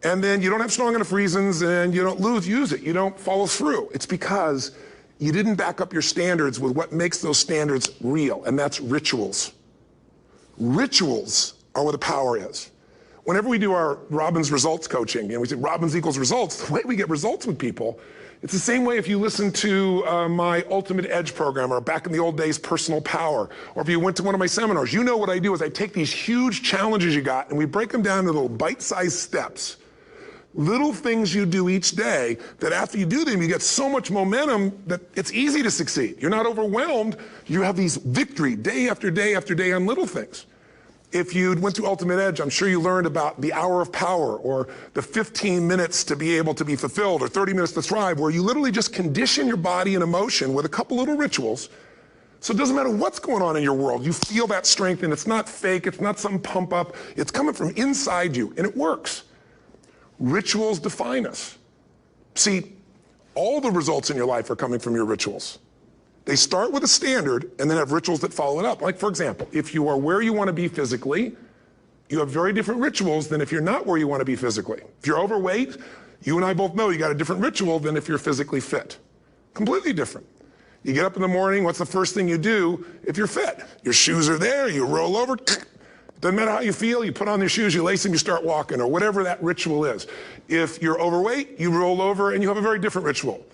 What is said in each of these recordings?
And then you don't have strong enough reasons and you don't use it. You don't follow through. It's because you didn't back up your standards with what makes those standards real, and that's rituals. Rituals are where the power is. Whenever we do our Robbins results coaching, and we say Robbins equals results, the way we get results with people, it's the same way if you listen to my Ultimate Edge program, or back in the old days, Personal Power, or if you went to one of my seminars. You know what I do is I take these huge challenges you got and we break them down into little bite-sized steps. Little things you do each day that after you do them, you get so much momentum that it's easy to succeed. You're not overwhelmed. You have these victory day after day after day on little things. If you went through Ultimate Edge, I'm sure you learned about the hour of power, or the 15 minutes to be able to be fulfilled, or 30 minutes to thrive, where you literally just condition your body and emotion with a couple little rituals. So it doesn't matter what's going on in your world. You feel that strength, and it's not fake. It's not some pump up. It's coming from inside you, and it works. Rituals define us. See, all the results in your life are coming from your rituals. They start with a standard and then have rituals that follow it up. Like, for example, if you are where you want to be physically, you have very different rituals than if you're not where you want to be physically. If you're overweight, you and I both know you got a different ritual than if you're physically fit. Completely different. You get up in the morning, what's the first thing you do if you're fit? Your shoes are there, you roll over, doesn't matter how you feel, you put on your shoes, you lace them, you start walking, or whatever that ritual is. If you're overweight, you roll over and you have a very different ritual.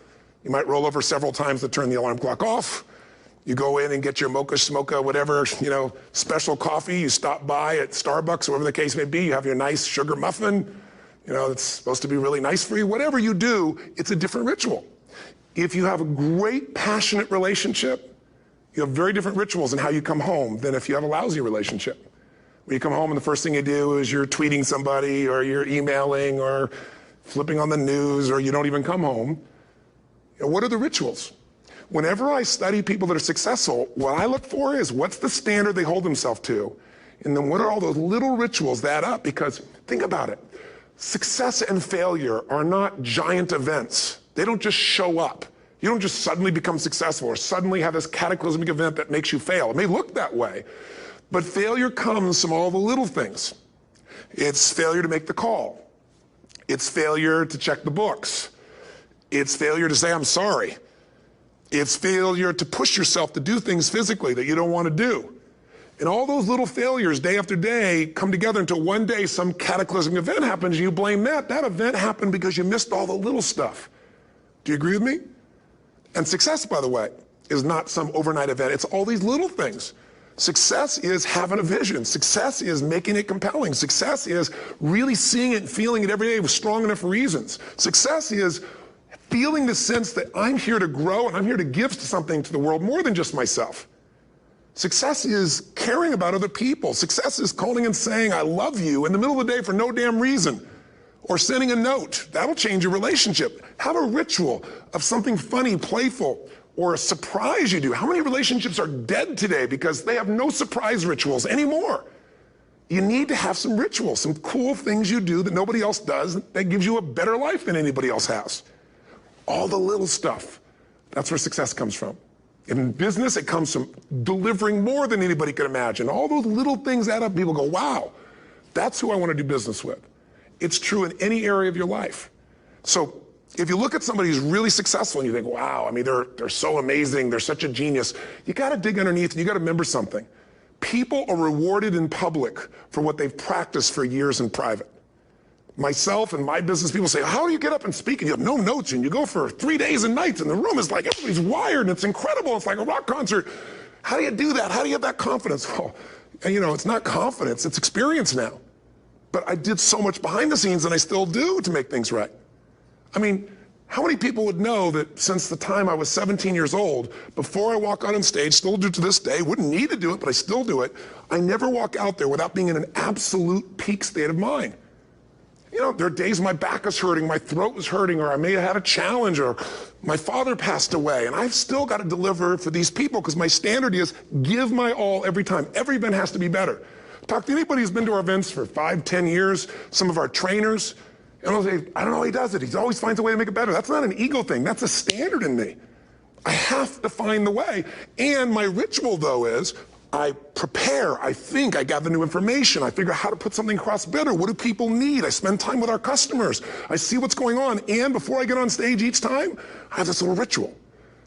You might roll over several times to turn the alarm clock off. You go in and get your mocha, smocha, whatever, special coffee. You stop by at Starbucks, or whatever the case may be. You have your nice sugar muffin. It's supposed to be really nice for you. Whatever you do, it's a different ritual. If you have a great, passionate relationship, you have very different rituals in how you come home than if you have a lousy relationship. When you come home and the first thing you do is you're tweeting somebody, or you're emailing, or flipping on the news, or you don't even come home. What are the rituals? Whenever I study people that are successful, what I look for is what's the standard they hold themselves to, and then what are all those little rituals that add up? Because think about it. Success and failure are not giant events. They don't just show up. You don't just suddenly become successful or suddenly have this cataclysmic event that makes you fail. It may look that way, but failure comes from all the little things. It's failure to make the call. It's failure to check the books. It's failure to say, I'm sorry. It's failure to push yourself to do things physically that you don't want to do. And all those little failures day after day come together until one day some cataclysmic event happens and you blame that. That event happened because you missed all the little stuff. Do you agree with me? And success, by the way, is not some overnight event. It's all these little things. Success is having a vision. Success is making it compelling. Success is really seeing it and feeling it every day with strong enough reasons. Success is feeling the sense that I'm here to grow and I'm here to give something to the world more than just myself. Success is caring about other people. Success is calling and saying, I love you in the middle of the day for no damn reason. Or sending a note. That'll change your relationship. Have a ritual of something funny, playful, or a surprise you do. How many relationships are dead today because they have no surprise rituals anymore? You need to have some rituals, some cool things you do that nobody else does that gives you a better life than anybody else has. All the little stuff. That's where success comes from. In business, it comes from delivering more than anybody could imagine. All those little things add up. People go, wow, that's who I want to do business with. It's true in any area of your life. So if you look at somebody who's really successful and you think, wow, I mean, they're so amazing, they're such a genius, you got to dig underneath and you got to remember something. People are rewarded in public for what they've practiced for years in private. Myself and my business people say, how do you get up and speak? And you have no notes and you go for 3 days and nights and the room is like, everybody's wired and it's incredible. It's like a rock concert. How do you do that? How do you have that confidence? Well, it's not confidence, it's experience now. But I did so much behind the scenes and I still do to make things right. I mean, how many people would know that since the time I was 17 years old, before I walk out on stage, still do to this day, wouldn't need to do it, but I still do it, I never walk out there without being in an absolute peak state of mind. There are days my back is hurting, my throat was hurting, or I may have had a challenge, or my father passed away, and I've still got to deliver for these people because my standard is give my all every time. Every event has to be better. Talk to anybody who's been to our events for 5, 10 years, some of our trainers, and they'll say, I don't know how he does it. He always finds a way to make it better. That's not an ego thing. That's a standard in me. I have to find the way. And my ritual, though, is I prepare, I think, I gather new information, I figure out how to put something across better. What do people need? I spend time with our customers. I see what's going on. And before I get on stage each time, I have this little ritual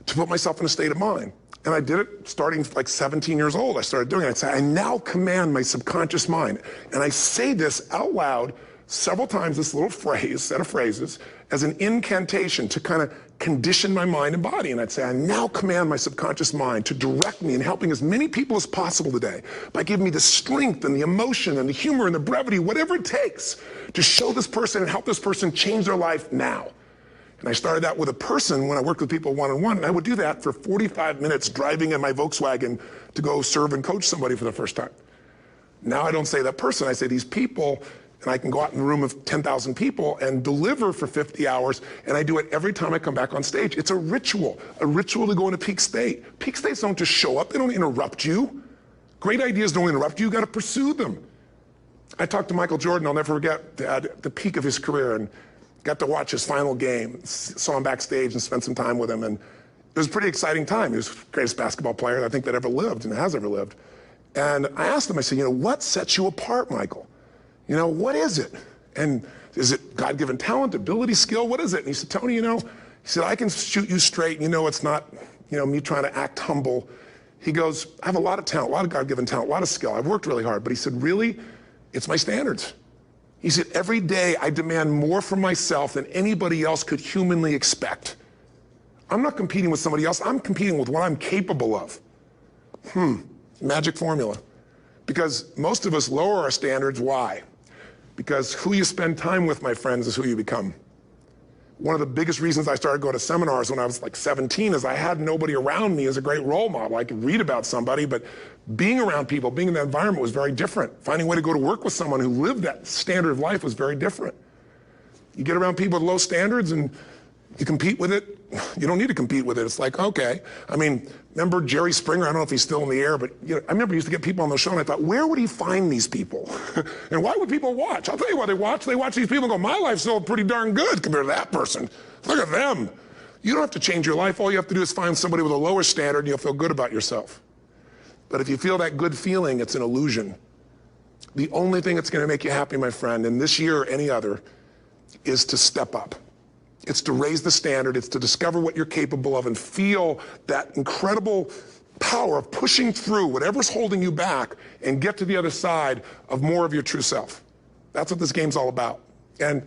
to put myself in a state of mind. And I did it starting like 17 years old. I started doing it. I'd say, I now command my subconscious mind. And I say this out loud several times, this little phrase, set of phrases, as an incantation to kind of condition my mind and body. And I'd say, I now command my subconscious mind to direct me in helping as many people as possible today by giving me the strength and the emotion and the humor and the brevity, whatever it takes to show this person and help this person change their life now. And I started that with a person when I worked with people one-on-one, and I would do that for 45 minutes driving in my Volkswagen to go serve and coach somebody for the first time. Now I don't say that person, I say these people, and I can go out in a room of 10,000 people and deliver for 50 hours, and I do it every time I come back on stage. It's a ritual to go into peak state. Peak states don't just show up, they don't interrupt you. Great ideas don't interrupt you, you gotta pursue them. I talked to Michael Jordan, I'll never forget, at the peak of his career, and got to watch his final game, saw him backstage and spent some time with him, and it was a pretty exciting time. He was the greatest basketball player I think that ever lived and has ever lived. And I asked him, I said, what sets you apart, Michael? What is it? And is it God-given talent, ability, skill? What is it? And he said, Tony, he said, I can shoot you straight, and it's not, me trying to act humble. He goes, I have a lot of talent, a lot of God-given talent, a lot of skill. I've worked really hard, but he said, really, it's my standards. He said, every day I demand more from myself than anybody else could humanly expect. I'm not competing with somebody else, I'm competing with what I'm capable of. Magic formula. Because most of us lower our standards, why? Because who you spend time with, my friends, is who you become. One of the biggest reasons I started going to seminars when I was like 17 is I had nobody around me as a great role model. I could read about somebody, but being around people, being in that environment was very different. Finding a way to go to work with someone who lived that standard of life was very different. You get around people with low standards and you compete with it. You don't need to compete with it. It's like, okay. Remember Jerry Springer? I don't know if he's still in the air, but I remember he used to get people on the show and I thought, where would he find these people? And why would people watch? I'll tell you why they watch. They watch these people and go, my life's still pretty darn good compared to that person. Look at them. You don't have to change your life. All you have to do is find somebody with a lower standard and you'll feel good about yourself. But if you feel that good feeling, it's an illusion. The only thing that's going to make you happy, my friend, and this year or any other, is to step up. It's to raise the standard, it's to discover what you're capable of and feel that incredible power of pushing through whatever's holding you back and get to the other side of more of your true self. That's what this game's all about. And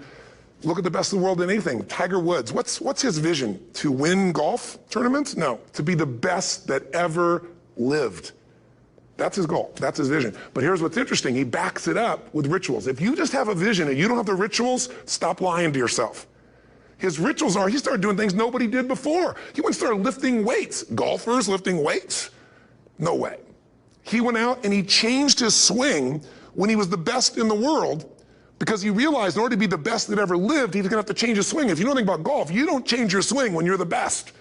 look at the best of the world in anything. Tiger Woods, what's his vision? To win golf tournaments? No, to be the best that ever lived. That's his goal, that's his vision. But here's what's interesting, he backs it up with rituals. If you just have a vision and you don't have the rituals, stop lying to yourself. His rituals are, he started doing things nobody did before. He went and started lifting weights. Golfers lifting weights? No way. He went out and he changed his swing when he was the best in the world because he realized in order to be the best that ever lived, he's gonna have to change his swing. If you know anything about golf, you don't change your swing when you're the best.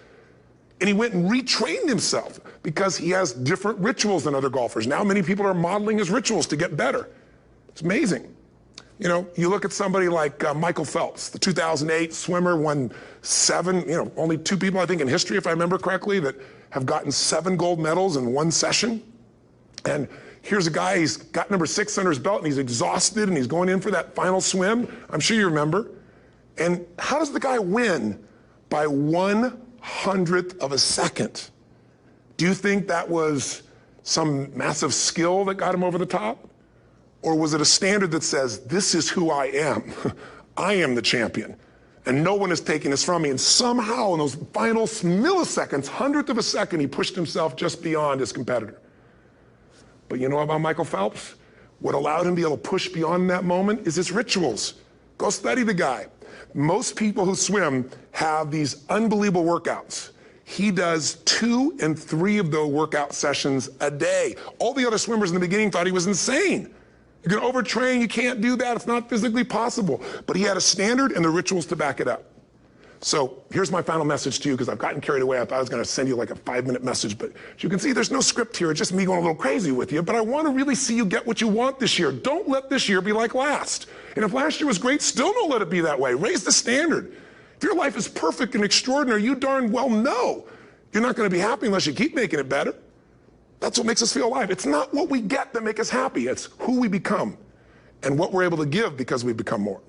And he went and retrained himself because he has different rituals than other golfers. Now many people are modeling his rituals to get better. It's amazing. You look at somebody like Michael Phelps, the 2008 swimmer, won 7, only 2 people I think in history, if I remember correctly, that have gotten 7 gold medals in one session. And here's a guy, he's got number 6 under his belt and he's exhausted and he's going in for that final swim. I'm sure you remember. And how does the guy win? By 1/100th of a second. Do you think that was some massive skill that got him over the top? Or was it a standard that says, this is who I am. I am the champion. And no one is taking this from me. And somehow in those final milliseconds, 1/100th of a second, he pushed himself just beyond his competitor. But you know about Michael Phelps? What allowed him to be able to push beyond that moment is his rituals. Go study the guy. Most people who swim have these unbelievable workouts. He does 2 and 3 of those workout sessions a day. All the other swimmers in the beginning thought he was insane. You're gonna overtrain, you can't do that, it's not physically possible. But he had a standard and the rituals to back it up. So here's my final message to you, because I've gotten carried away. I thought I was gonna send you like a 5-minute message, but as you can see, there's no script here, it's just me going a little crazy with you, but I wanna really see you get what you want this year. Don't let this year be like last. And if last year was great, still don't let it be that way. Raise the standard. If your life is perfect and extraordinary, you darn well know you're not gonna be happy unless you keep making it better. That's what makes us feel alive. It's not what we get that makes us happy. It's who we become and what we're able to give because we become more.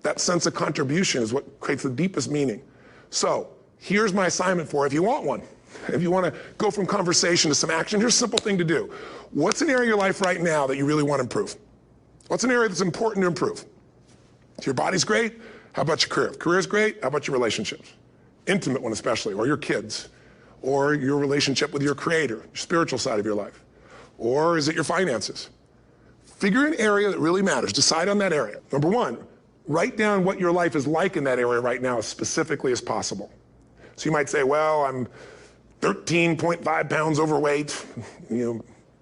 That sense of contribution is what creates the deepest meaning. So here's my assignment for you if you want one. If you want to go from conversation to some action, here's a simple thing to do. What's an area of your life right now that you really want to improve? What's an area that's important to improve? If your body's great, how about your career? If career's great, how about your relationships? Intimate one especially, or your kids, or your relationship with your creator, your spiritual side of your life. Or is it your finances? Figure an area that really matters. Decide on that area. Number one, write down what your life is like in that area right now as specifically as possible. So you might say, well, I'm 13.5 pounds overweight,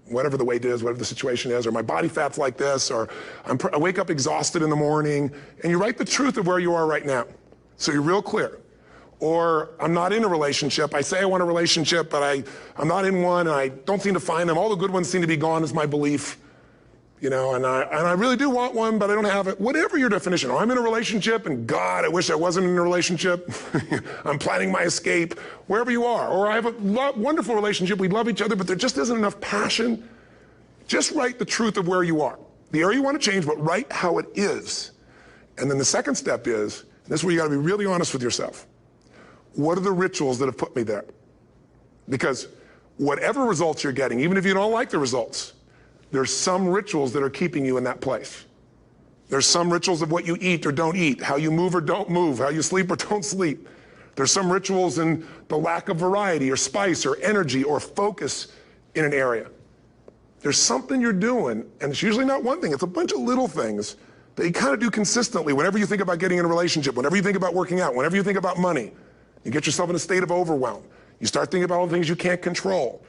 whatever the weight is, whatever the situation is, or my body fat's like this, or I wake up exhausted in the morning, and you write the truth of where you are right now. So you're real clear. Or I'm not in a relationship. I say I want a relationship, but I'm not in one, and I don't seem to find them. All the good ones seem to be gone is my belief. And I really do want one, but I don't have it. Whatever your definition. Or I'm in a relationship, and God, I wish I wasn't in a relationship. I'm planning my escape, wherever you are. Or I have a wonderful relationship. We love each other, but there just isn't enough passion. Just write the truth of where you are. The area you want to change, but write how it is. And then the second step is, and this is where you got to be really honest with yourself. What are the rituals that have put me there? Because whatever results you're getting, even if you don't like the results, there's some rituals that are keeping you in that place. There's some rituals of what you eat or don't eat, how you move or don't move, how you sleep or don't sleep. There's some rituals in the lack of variety or spice or energy or focus in an area. There's something you're doing, and it's usually not one thing, it's a bunch of little things that you kind of do consistently whenever you think about getting in a relationship, whenever you think about working out, whenever you think about money. You get yourself in a state of overwhelm. You start thinking about all the things you can't control.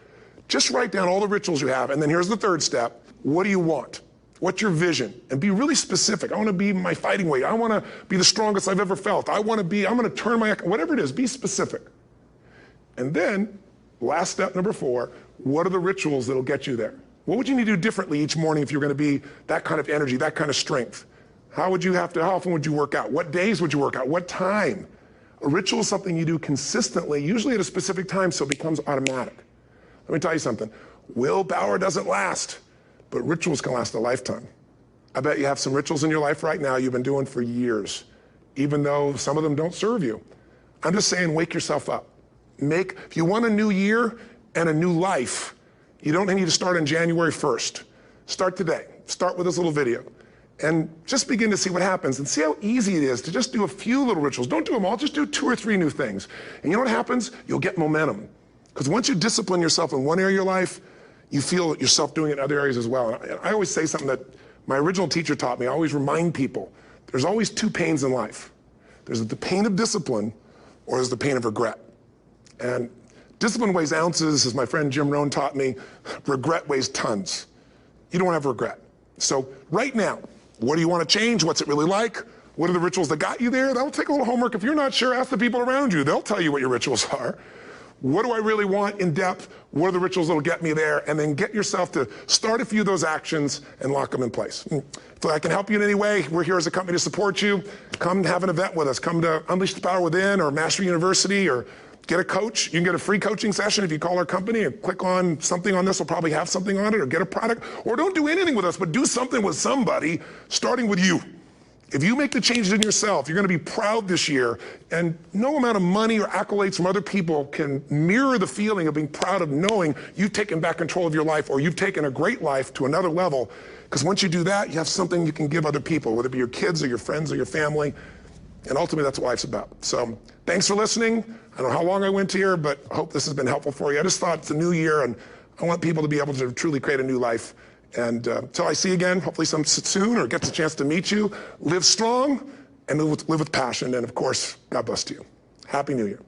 Just write down all the rituals you have, and then here's the third step. What do you want? What's your vision? And be really specific. I want to be my fighting weight. I want to be the strongest I've ever felt. I'm going to turn whatever it is, be specific. And then, last step number 4, what are the rituals that'll get you there? What would you need to do differently each morning if you're going to be that kind of energy, that kind of strength? How often would you work out? What days would you work out? What time? A ritual is something you do consistently, usually at a specific time, so it becomes automatic. Let me tell you something. Willpower doesn't last, but rituals can last a lifetime. I bet you have some rituals in your life right now you've been doing for years, even though some of them don't serve you. I'm just saying, wake yourself up. If you want a new year and a new life, you don't need to start on January 1st. Start today. Start with this little video. And just begin to see what happens and see how easy it is to just do a few little rituals. Don't do them all, just do 2 or 3 new things. And you know what happens? You'll get momentum. Because once you discipline yourself in one area of your life, you feel yourself doing it in other areas as well. And I always say something that my original teacher taught me. I always remind people, there's always 2 pains in life. There's the pain of discipline, or there's the pain of regret. And discipline weighs ounces, as my friend Jim Rohn taught me. Regret weighs tons. You don't have regret. So right now, what do you want to change? What's it really like? What are the rituals that got you there? That'll take a little homework. If you're not sure, ask the people around you. They'll tell you what your rituals are. What do I really want in depth? What are the rituals that'll get me there? And then get yourself to start a few of those actions and lock them in place. If I can help you in any way, we're here as a company to support you. Come have an event with us. Come to Unleash the Power Within or Master University, or get a coach. You can get a free coaching session if you call our company and click on something on this. We'll probably have something on it, or get a product. Or don't do anything with us, but do something with somebody, starting with you. If you make the changes in yourself, you're going to be proud this year, and no amount of money or accolades from other people can mirror the feeling of being proud of knowing you've taken back control of your life, or you've taken a great life to another level. Because once you do that, you have something you can give other people, whether it be your kids or your friends or your family. And ultimately, that's what life's about. So thanks for listening. I don't know how long I went here, but I hope this has been helpful for you. I just thought it's a new year, and I want people to be able to truly create a new life. And until I see you again, hopefully soon, or gets a chance to meet you, live strong and live with passion. And of course, God bless to you. Happy New Year.